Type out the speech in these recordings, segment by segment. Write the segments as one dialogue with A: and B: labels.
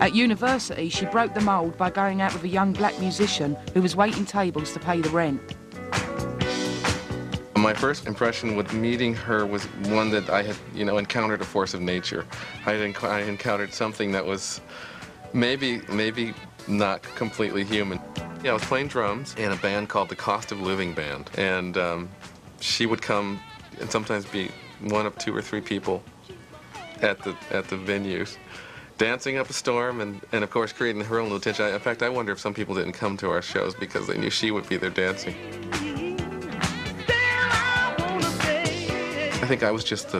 A: At university, she broke the mould by going out with a young black musician who was waiting tables to pay the rent.
B: My first impression with meeting her was one that I had, encountered a force of nature. I encountered something that was maybe not completely human. Yeah, I was playing drums in a band called the Cost of Living Band, and she would come and sometimes be one of 2 or 3 people at the venues, dancing up a storm and of course creating her own little tension. In fact, I wonder if some people didn't come to our shows because they knew she would be there dancing. I think I was just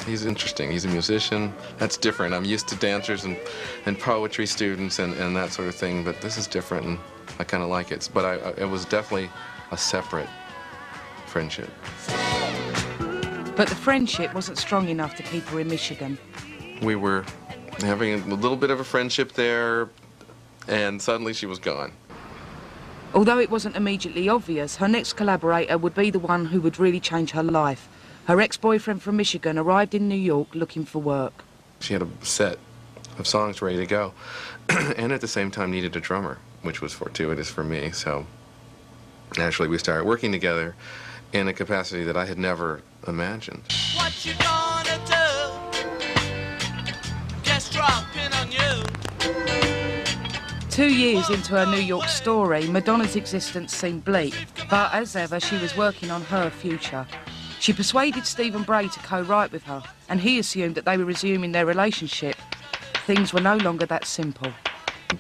B: he's interesting, he's a musician, that's different. I'm used to dancers and poetry students and that sort of thing, but this is different and I kind of like it. But it was definitely a separate friendship.
A: But the friendship wasn't strong enough to keep her in Michigan.
B: We were having a little bit of a friendship there, and suddenly she was gone.
A: Although it wasn't immediately obvious, her next collaborator would be the one who would really change her life. Her ex-boyfriend from Michigan arrived in New York looking for work.
B: She had a set of songs ready to go, and at the same time needed a drummer, which was fortuitous for me. So naturally we started working together in a capacity that I had never imagined.
C: What you gonna do? Just drop in on you.
A: 2 years into her New York story, Madonna's existence seemed bleak, but as ever, she was working on her future. She persuaded Stephen Bray to co-write with her, and he assumed that they were resuming their relationship. Things were no longer that simple.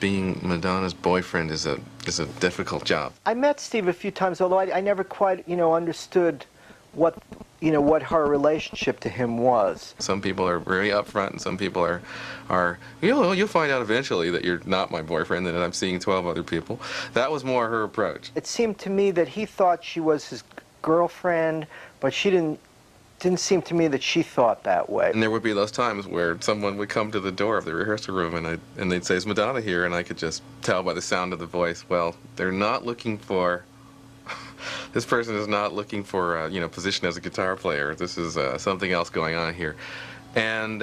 B: Being Madonna's boyfriend is a difficult job.
D: I met Steve a few times, although I never quite, understood what her relationship to him was.
B: Some people are very upfront, and some people are you'll find out eventually that you're not my boyfriend and that I'm seeing 12 other people. That was more her approach.
D: It seemed to me that he thought she was his girlfriend, but she didn't seem to me that she thought that way.
B: And there would be those times where someone would come to the door of the rehearsal room and they'd say, "Is Madonna here?" And I could just tell by the sound of the voice, well, they're not looking for, this person is not looking for position as a guitar player. This is something else going on here. And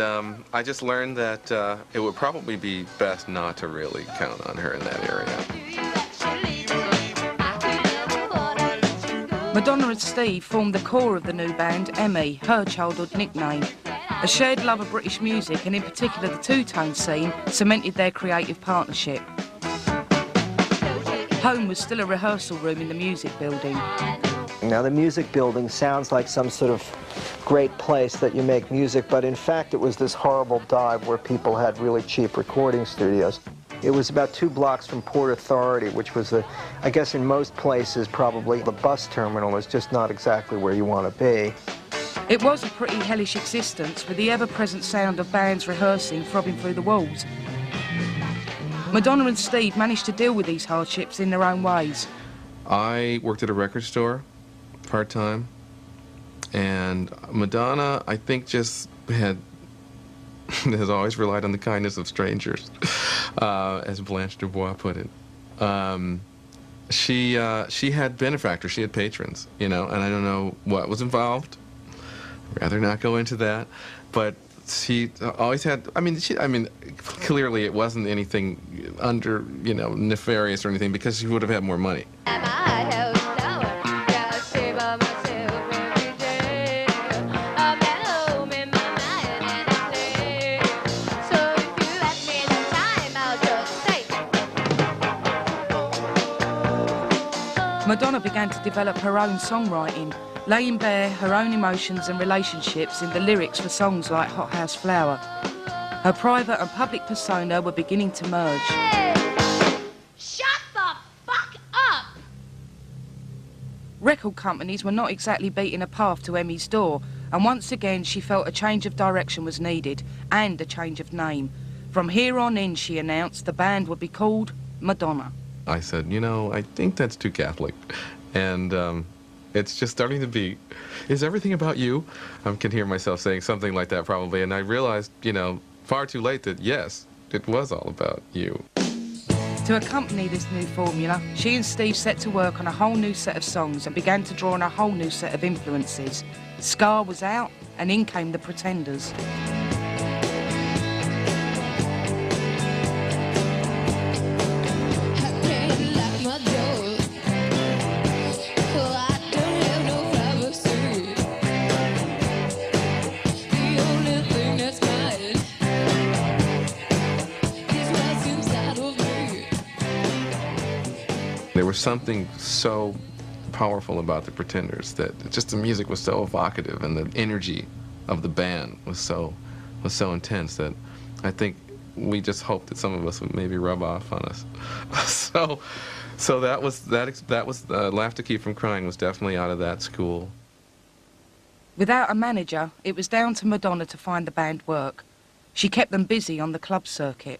B: I just learned that it would probably be best not to really count on her in that area.
A: Madonna and Steve formed the core of the new band, Emmy, her childhood nickname. A shared love of British music, and in particular the two-tone scene, cemented their creative partnership. Home was still a rehearsal room in the music building.
D: Now, the music building sounds like some sort of great place that you make music, but in fact it was this horrible dive where people had really cheap recording studios. It was about 2 blocks from Port Authority, which was, I guess in most places, probably the bus terminal is just not exactly where you want to be.
A: It was a pretty hellish existence, with the ever-present sound of bands rehearsing throbbing through the walls. Madonna and Steve managed to deal with these hardships in their own ways.
B: I worked at a record store, part-time, and Madonna, I think, just has always relied on the kindness of strangers, as Blanche Dubois put it. She had benefactors, she had patrons, and I don't know what was involved. I'd rather not go into that, but she always had. Clearly it wasn't anything nefarious or anything, because she would have had more money.
A: Madonna began to develop her own songwriting, laying bare her own emotions and relationships in the lyrics for songs like Hot House Flower. Her private and public persona were beginning to merge.
E: Shut the fuck up!
A: Record companies were not exactly beating a path to Emmy's door, and once again she felt a change of direction was needed, and a change of name. From here on in, she announced, the band would be called Madonna.
B: I said, I think that's too Catholic, and it's just starting to be, is everything about you? I can hear myself saying something like that probably, and I realized, far too late that yes, it was all about you.
A: To accompany this new formula, she and Steve set to work on a whole new set of songs and began to draw on a whole new set of influences. Ska was out, and in came the Pretenders.
B: was something so powerful about the Pretenders that just the music was so evocative, and the energy of the band was so intense that I think we just hoped that some of us would maybe rub off on us. So that was Laugh to Keep from Crying was definitely out of that school.
A: Without a manager, it was down to Madonna to find the band work. She kept them busy on the club circuit.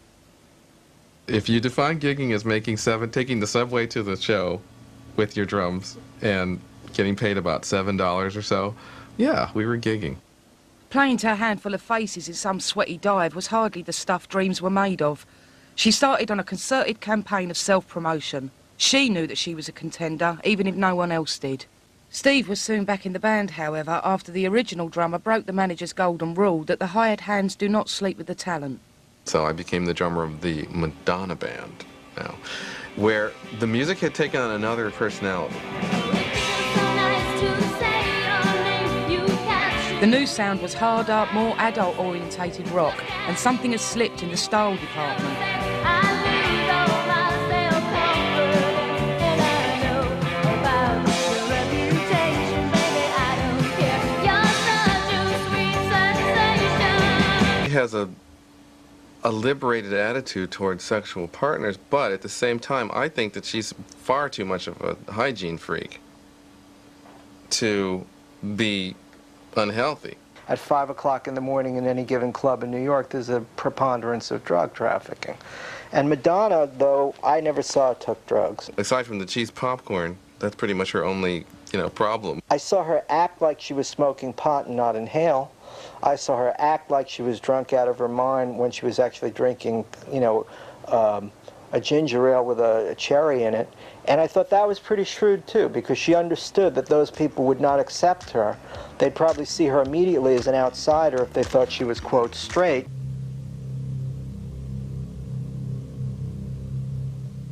B: If you define gigging as taking the subway to the show with your drums and getting paid about $7 or so, yeah, we were gigging.
A: Playing to a handful of faces in some sweaty dive was hardly the stuff dreams were made of. She started on a concerted campaign of self-promotion. She knew that she was a contender, even if no one else did. Steve was soon back in the band, however, after the original drummer broke the manager's golden rule that the hired hands do not sleep with the talent.
B: So I became the drummer of the Madonna band now, where the music had taken on another personality.
A: The new sound was harder, more adult-orientated rock, and something had slipped in the style department.
B: She has a liberated attitude towards sexual partners, but at the same time, I think that she's far too much of a hygiene freak to be unhealthy.
D: At 5 o'clock in the morning in any given club in New York, there's a preponderance of drug trafficking. And Madonna, though, I never saw her took drugs.
B: Aside from the cheese popcorn, that's pretty much her only, problem.
D: I saw her act like she was smoking pot and not inhale. I saw her act like she was drunk out of her mind when she was actually drinking, a ginger ale with a cherry in it. And I thought that was pretty shrewd, too, because she understood that those people would not accept her. They'd probably see her immediately as an outsider if they thought she was, quote, straight.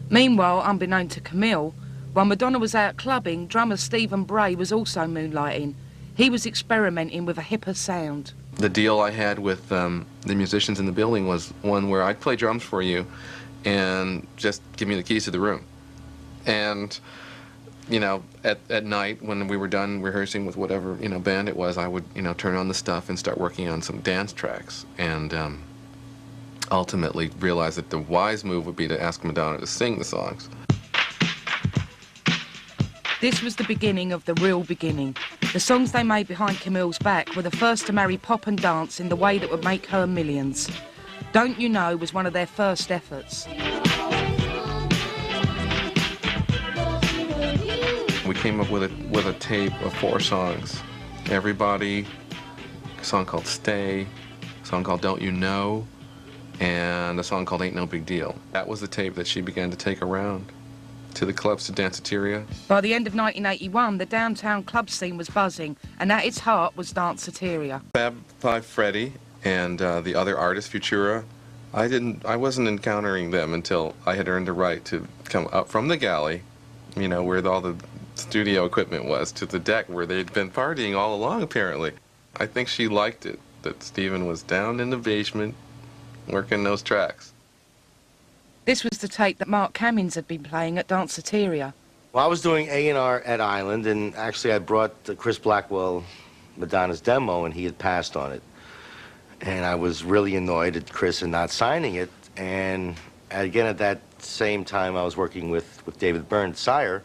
A: Meanwhile, unbeknown to Camille, while Madonna was out clubbing, drummer Stephen Bray was also moonlighting. He was experimenting with a hipper sound.
B: The deal I had with the musicians in the building was one where I'd play drums for you and just give me the keys to the room. And, at night when we were done rehearsing with whatever, band it was, I would, turn on the stuff and start working on some dance tracks. And ultimately realized that the wise move would be to ask Madonna to sing the songs.
A: This was the beginning of the real beginning. The songs they made behind Camille's back were the first to marry pop and dance in the way that would make her millions. Don't You Know was one of their first efforts.
B: We came up with a tape of 4 songs. Everybody, a song called Stay, a song called Don't You Know, and a song called Ain't No Big Deal. That was the tape that she began to take around to the clubs, to danceteria.
A: By the end of 1981, the downtown club scene was buzzing, and at its heart was danceteria.
B: Fab Five Freddy and the other artist, Futura, I wasn't encountering them until I had earned the right to come up from the galley, where all the studio equipment was, to the deck where they'd been partying all along, apparently. I think she liked it, that Stephen was down in the basement working those tracks.
A: This was the tape that Mark Cammins had been playing at danceteria.
F: Well, I was doing A&R at Island, and actually I brought Chris Blackwell Madonna's demo, and he had passed on it. And I was really annoyed at Chris in not signing it. And again, at that same time, I was working with David Byrne at Sire,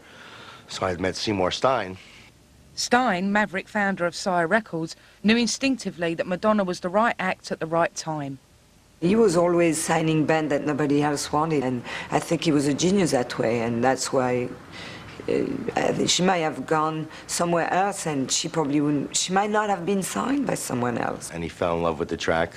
F: so I had met Seymour Stein.
A: Stein, maverick founder of Sire Records, knew instinctively that Madonna was the right act at the right time.
G: He was always signing bands that nobody else wanted, and I think he was a genius that way, and that's why she might have gone somewhere else, and she might not have been signed by someone else.
F: And he fell in love with the track,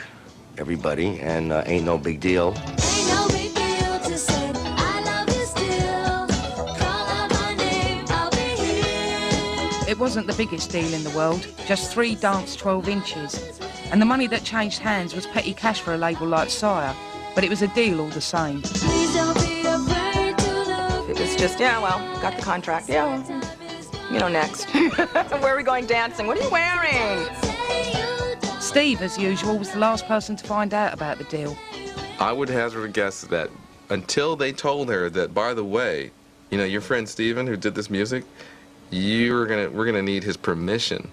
F: everybody, and Ain't No Big Deal.
E: Ain't no big deal to say I love you still. Call out my name, I'll be here.
A: It wasn't the biggest deal in the world, just 3 dance 12 inches. And the money that changed hands was petty cash for a label like Sire, but it was a deal all the same.
E: Please don't be afraid to look.
G: It was just, yeah, well, got the contract. Yeah, well, next. Where are we going dancing? What are you wearing?
A: Steve, as usual, was the last person to find out about the deal.
B: I would hazard a guess that until they told her that, by the way, you know, your friend Steven who did this music, we're gonna need his permission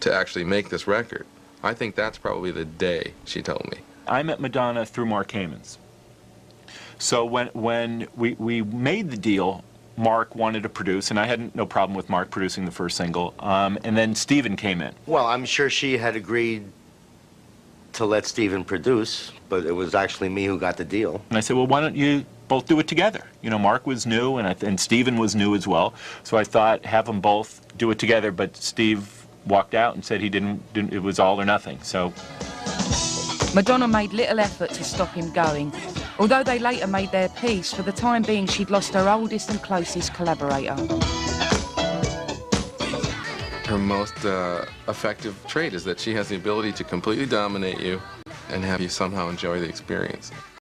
B: to actually make this record. I think that's probably the day she told me.
H: I met Madonna through Mark Heyman's. So when we made the deal, Mark wanted to produce, and I had no problem with Mark producing the first single, and then Steven came in.
F: Well, I'm sure she had agreed to let Steven produce, but it was actually me who got the deal.
H: And I said, well, why don't you both do it together? You know, Mark was new, and Steven was new as well, so I thought have them both do it together, but Steve walked out and said he didn't it was all or nothing, so.
A: Madonna made little effort to stop him going. Although they later made their peace, for the time being she'd lost her oldest and closest collaborator.
B: Her most effective trait is that she has the ability to completely dominate you and have you somehow enjoy the experience.